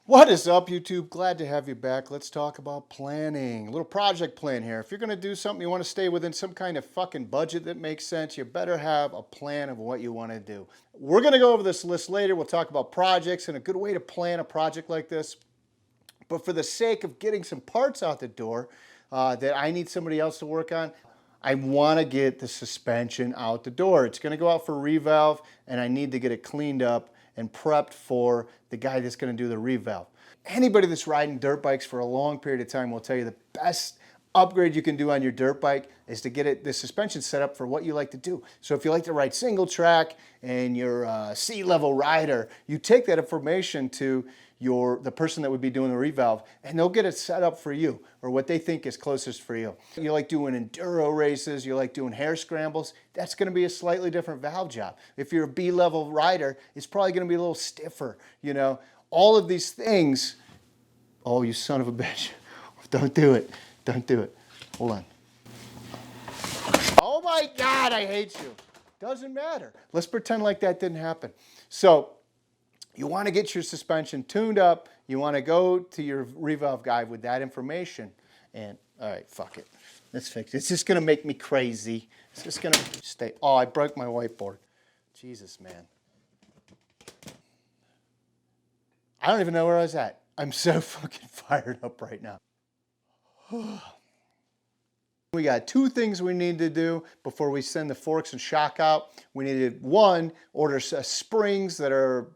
What is up, YouTube? Glad to have you back. Let's talk about planning. A little project plan here. If you're going to do something, you want to stay within some kind of fucking budget that makes sense, you better have a plan of what you want to do. We're going to go over this list later. We'll talk about projects and a good way to plan a project like this. But for the sake of getting some parts out the door that I need somebody else to work on, I want to get the suspension out the door. It's going to go out for revalve, and I need to get it cleaned up and prepped for the guy that's going to do the revalve. Anybody that's riding dirt bikes for a long period of time will tell you the best upgrade you can do on your dirt bike is to get the suspension set up for what you like to do. So if you like to ride single track and you're a C-level rider, you take that information to the person that would be doing the revalve, and they'll get it set up for you, or what they think is closest for you. You like doing enduro races, you like doing hair scrambles, that's going to be a slightly different valve job. If you're a B-level rider, it's probably going to be a little stiffer, you know. All of these things, oh, you son of a bitch, don't do it, don't do it. Hold on. Oh my God, I hate you. Doesn't matter. Let's pretend like that didn't happen. So, you want to get your suspension tuned up. You want to go to your revalve guy with that information. And, all right, fuck it. Let's fix it. It's just going to make me crazy. It's just going to stay. Oh, I broke my whiteboard. Jesus, man. I don't even know where I was at. I'm so fucking fired up right now. We got two things we need to do before we send the forks and shock out. We need to, one, order springs that are,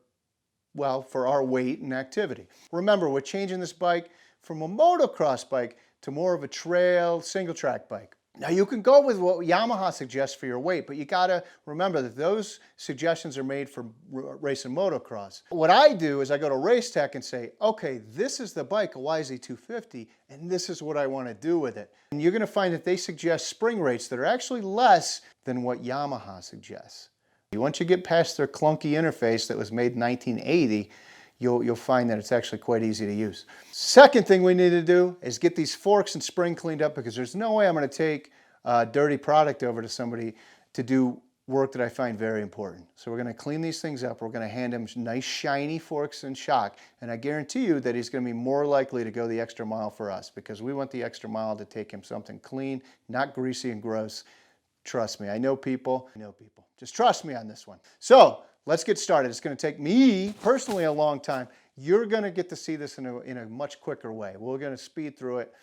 well, for our weight and activity. Remember, we're changing this bike from a motocross bike to more of a trail single track bike. Now you can go with what Yamaha suggests for your weight, but you gotta remember that those suggestions are made for racing motocross. What I do is I go to RaceTech and say, okay, this is the bike, a YZ250, and this is what I wanna do with it. And you're gonna find that they suggest spring rates that are actually less than what Yamaha suggests. Once you get past their clunky interface that was made in 1980, you'll find that it's actually quite easy to use. Second thing we need to do is get these forks and spring cleaned up, because there's no way I'm going to take a dirty product over to somebody to do work that I find very important. So we're going to clean these things up. We're going to hand him nice shiny forks and shock, and I guarantee you that he's going to be more likely to go the extra mile for us, because we want the extra mile to take him something clean, not greasy and gross. Trust me, I know people. Just trust me on this one. So let's get started. It's going to take me personally a long time. You're going to get to see this in a much quicker way. We're going to speed through it.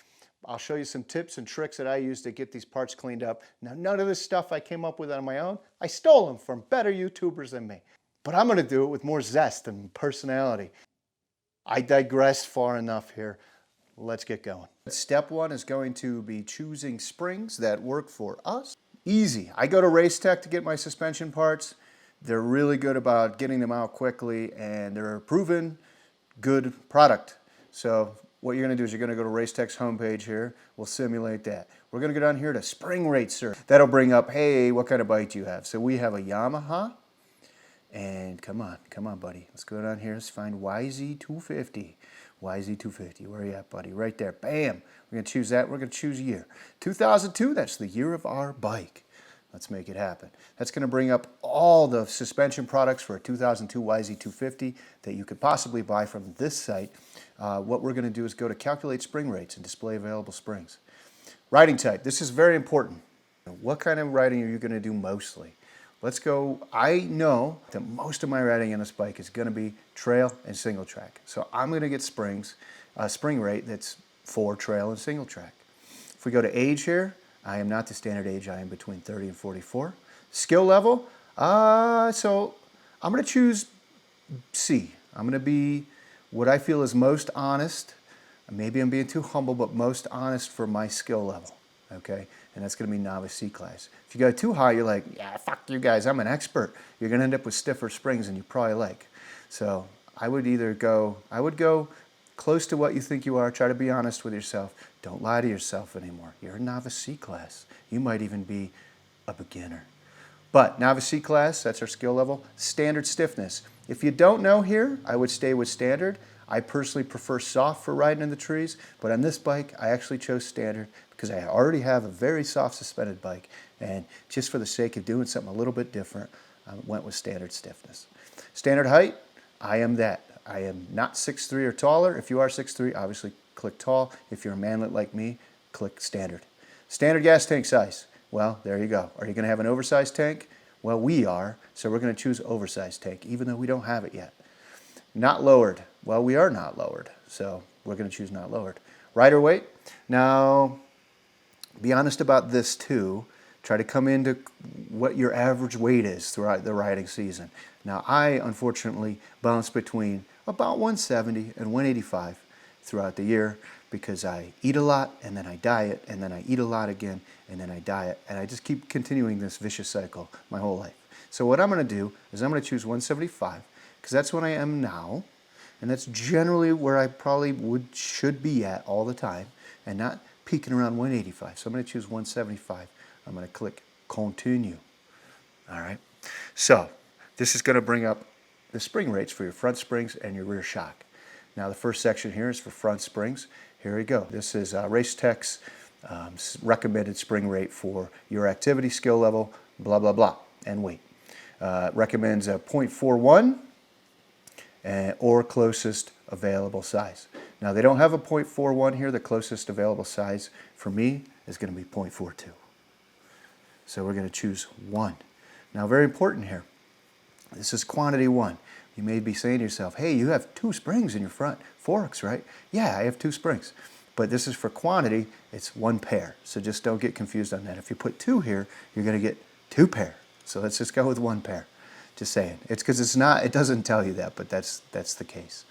I'll show you some tips and tricks that I use to get these parts cleaned up. Now, none of this stuff I came up with on my own. I stole them from better YouTubers than me. But I'm going to do it with more zest and personality. I digress far enough here. Let's get going. Step one is going to be choosing springs that work for us. Easy. I go to RaceTech to get my suspension parts. They're really good about getting them out quickly, and they're a proven good product. So what you're going to do is you're going to go to RaceTech's homepage here. We'll simulate that. We're going to go down here to spring rate search. That'll bring up, hey, what kind of bike do you have? So we have a Yamaha. And come on, buddy. Let's go down here. Let's find YZ250. YZ250. Where are you at, buddy? Right there. Bam. We're going to choose that. We're going to choose year. 2002, that's the year of our bike. Let's make it happen. That's going to bring up all the suspension products for a 2002 YZ250 that you could possibly buy from this site. What we're going to do is go to calculate spring rates and display available springs. Riding type. This is very important. What kind of riding are you going to do mostly? Let's go. I know that most of my riding on this bike is going to be trail and single track. So I'm going to get springs, spring rate that's for trail and single track. If we go to age here, I am not the standard age. I am between 30 and 44. Skill level, so I'm going to choose C. I'm going to be what I feel is most honest. Maybe I'm being too humble, but most honest for my skill level. Okay, and that's going to be novice C class. If you go too high, you're like, yeah, fuck you guys, I'm an expert. You're going to end up with stiffer springs than you probably like. So I would go close to what you think you are. Try to be honest with yourself. Don't lie to yourself anymore. You're a novice C class. You might even be a beginner. But novice C class, that's our skill level. Standard stiffness. If you don't know here, I would stay with standard. I personally prefer soft for riding in the trees, but on this bike, I actually chose standard because I already have a very soft suspended bike, and just for the sake of doing something a little bit different, I went with standard stiffness. Standard height, I am that. I am not 6'3" or taller. If you are 6'3", obviously click tall. If you're a manlet like me, click standard. Standard gas tank size. Well, there you go. Are you going to have an oversized tank? Well, we are, so we're going to choose oversized tank, even though we don't have it yet. Not lowered. Well, we are not lowered, so we're going to choose not lowered. Rider weight. Now, be honest about this too. Try to come into what your average weight is throughout the riding season. Now, I unfortunately bounce between about 170 and 185 throughout the year because I eat a lot and then I diet and then I eat a lot again and then I diet, and I just keep continuing this vicious cycle my whole life. So what I'm going to do is I'm going to choose 175 because that's what I am now, and that's generally where I probably should be at all the time and not peaking around 185. So I'm going to choose 175. I'm going to click continue. All right. So this is going to bring up the spring rates for your front springs and your rear shock. Now the first section here is for front springs. Here we go. This is RaceTech's recommended spring rate for your activity, skill level, blah, blah, blah, and weight. Recommends a 0.41 or closest available size. Now they don't have a 0.41 here. The closest available size for me is going to be 0.42. So we're going to choose 1. Now very important here. This is quantity 1. You may be saying to yourself, hey, you have 2 springs in your front forks, right? Yeah, I have 2 springs. But this is for quantity, it's 1 pair. So just don't get confused on that. If you put 2 here, you're going to get 2 pair. So let's just go with 1 pair. Just saying. It's because it's not, it doesn't tell you that, but that's the case.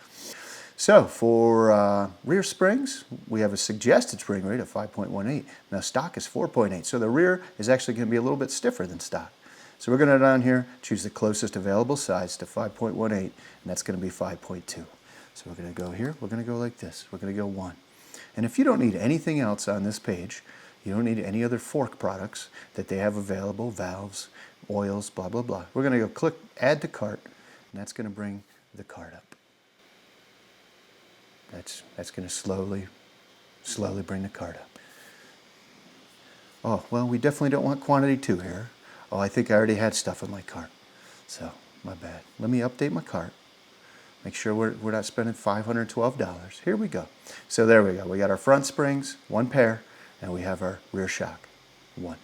So for rear springs, we have a suggested spring rate of 5.18. Now stock is 4.8, so the rear is actually going to be a little bit stiffer than stock. So we're going to down here choose the closest available size to 5.18, and that's going to be 5.2. So we're going to go here, we're going to go like this, we're going to go 1. And if you don't need anything else on this page, you don't need any other fork products that they have available, valves, oils, blah, blah, blah. We're going to go click add to cart, and that's going to bring the cart up. That's going to slowly bring the cart up. Oh, well, we definitely don't want quantity 2 here. Oh, I think I already had stuff in my cart. So, my bad. Let me update my cart. Make sure we're not spending $512. Here we go. So there we go. We got our front springs, 1 pair, and we have our rear shock, 1.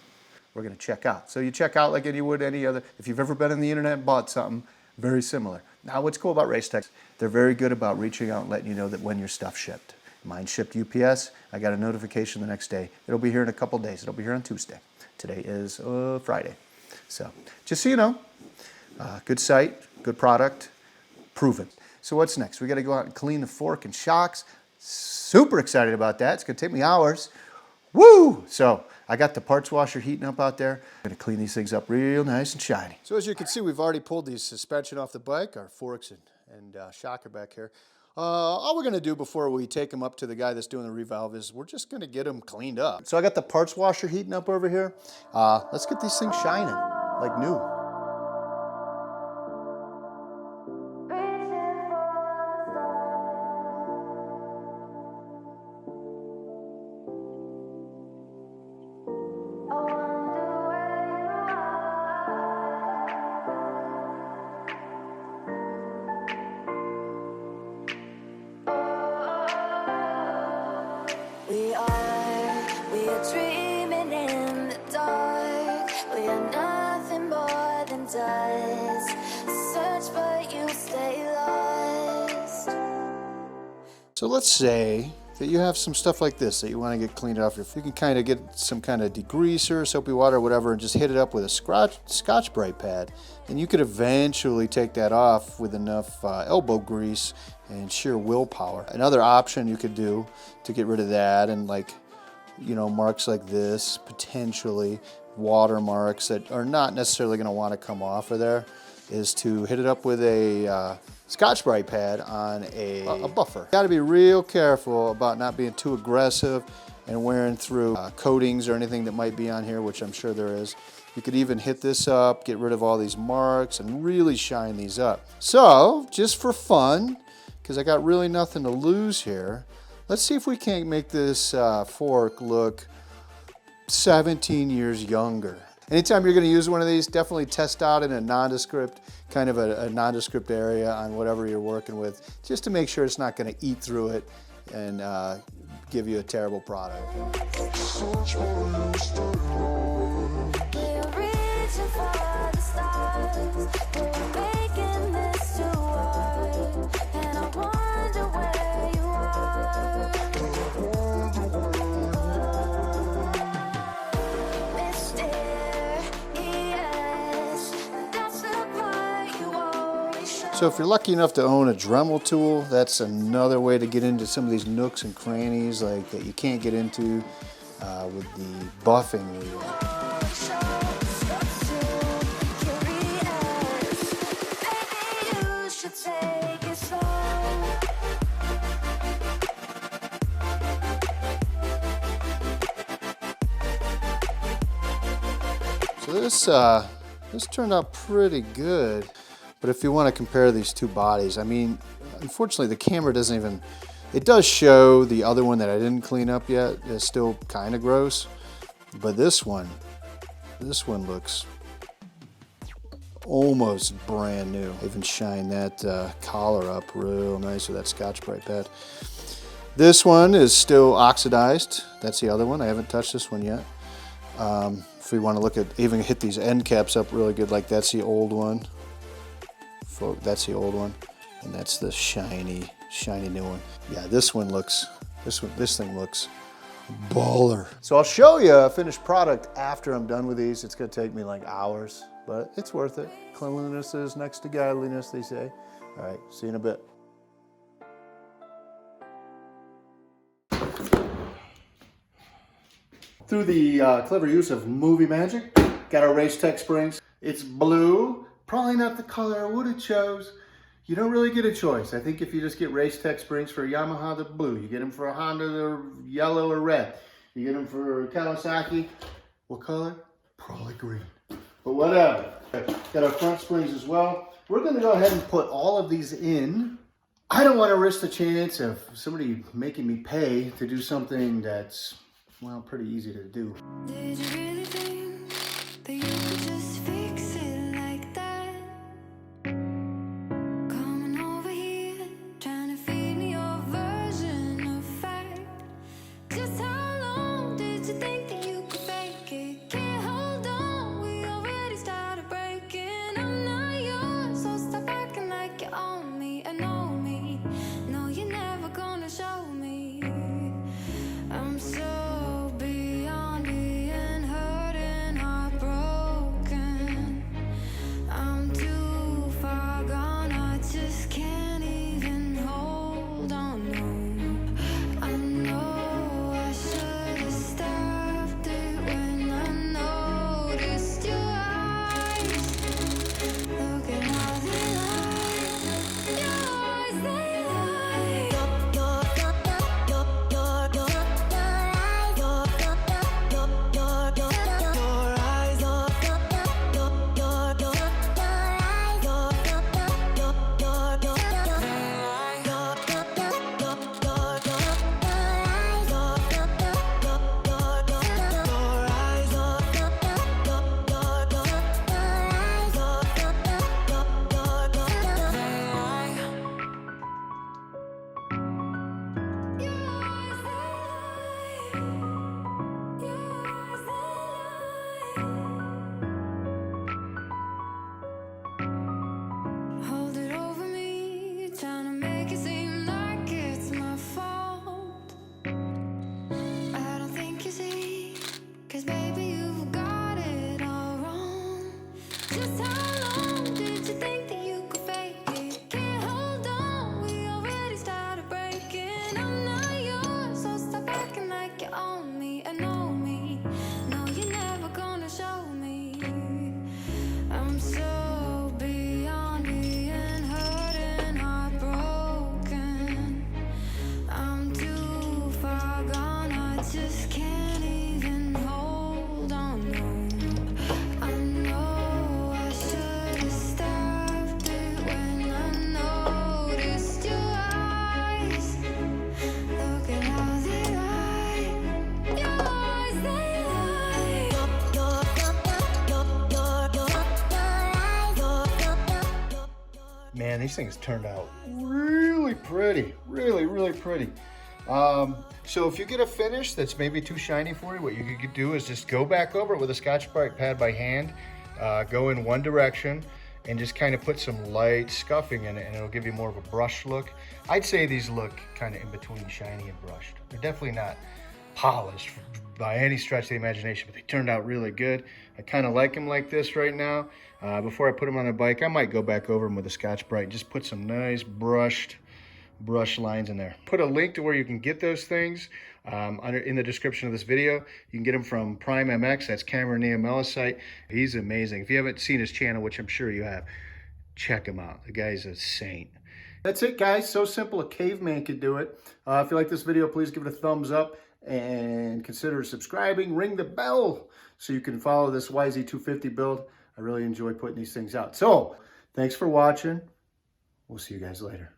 We're going to check out. So you check out like you would any other. If you've ever been on the internet and bought something, very similar. Now what's cool about RaceTech, they're very good about reaching out and letting you know that when your stuff shipped. Mine shipped UPS. I got a notification the next day. It'll be here in a couple days. It'll be here on Tuesday. Today is Friday. So just so you know, good site, good product, proven. So what's next? We got to go out and clean the fork and shocks. Super excited about that. It's going to take me hours. Woo! So I got the parts washer heating up out there. I'm going to clean these things up real nice and shiny. So as you can see, we've already pulled these suspension off the bike, our forks and shocker back here. All we're going to do before we take them up to the guy that's doing the revalve is we're just going to get them cleaned up. So I got the parts washer heating up over here. Let's get these things shining like new. We are dreaming in the dark. We are nothing more than dust. Search but you stay lost. So let's say that you have some stuff like this that you want to get cleaned off. If you can kind of get some kind of degreaser, soapy water, or whatever, and just hit it up with a Scotch-Brite pad, and you could eventually take that off with enough elbow grease and sheer willpower. Another option you could do to get rid of that and marks like this, potentially watermarks that are not necessarily going to want to come off of there, is to hit it up with a Scotch-Brite pad on a buffer. Got to be real careful about not being too aggressive and wearing through coatings or anything that might be on here, which I'm sure there is. You could even hit this up, get rid of all these marks, and really shine these up. So, just for fun, because I got really nothing to lose here, let's see if we can't make this fork look 17 years younger. Anytime you're going to use one of these, definitely test out in a nondescript, kind of a nondescript area on whatever you're working with, just to make sure it's not going to eat through it and give you a terrible product. So if you're lucky enough to own a Dremel tool, that's another way to get into some of these nooks and crannies like that you can't get into with the buffing wheel. So this turned out pretty good. But if you want to compare these two bodies, I mean, unfortunately the camera doesn't even, it does show the other one that I didn't clean up yet. It's still kind of gross. But this one looks almost brand new. I even shined that collar up real nice with that Scotch-Brite pad. This one is still oxidized. That's the other one. I haven't touched this one yet. If we want to look at, even hit these end caps up really good, like that's the old one. That's the old one, and that's the shiny new one. Yeah, this thing looks baller. So I'll show you a finished product after I'm done with these. It's gonna take me like hours, but it's worth it. Cleanliness is next to godliness, they say. All right, see you in a bit. Through the clever use of movie magic, got our RaceTech springs. It's blue. Probably not the color I would have chose. You don't really get a choice. I think if you just get RaceTech springs for a Yamaha, they're blue. You get them for a Honda, they're yellow or red. You get them for Kawasaki, what color? Probably green. But whatever. Got our front springs as well. We're going to go ahead and put all of these in. I don't want to risk the chance of somebody making me pay to do something that's, well, pretty easy to do. Did you really think that you could just fix it like that? Coming over here, trying to feed me your version of fact. Just how long did you think that you could fake it? Can't hold on, we already started breaking. I'm not yours, so stop acting like you own me. I know me, no, you're never gonna show me. I'm so beyond being hurt and heartbroken. these things turned out really pretty, really pretty. So if you get a finish that's maybe too shiny for you, what you could do is just go back over it with a Scotch-Brite pad by hand, go in one direction, and just kind of put some light scuffing in it, and it'll give you more of a brush look. I'd say these look kind of in between shiny and brushed. They're definitely not polished by any stretch of the imagination, but they turned out really good. I kind of like them like this right now. Before I put them on a bike, I might go back over them with a Scotch-Brite and just put some nice brush lines in there. Put a link to where you can get those things in the description of this video. You can get them from PrymeMX. That's Cameron Neovaii site. He's amazing. If you haven't seen his channel, which I'm sure you have, check him out. The guy's a saint. That's it, guys. So simple, a caveman could do it. If you like this video, please give it a thumbs up and consider subscribing. Ring the bell so you can follow this YZ250 build. I really enjoy putting these things out. So thanks for watching. We'll see you guys later.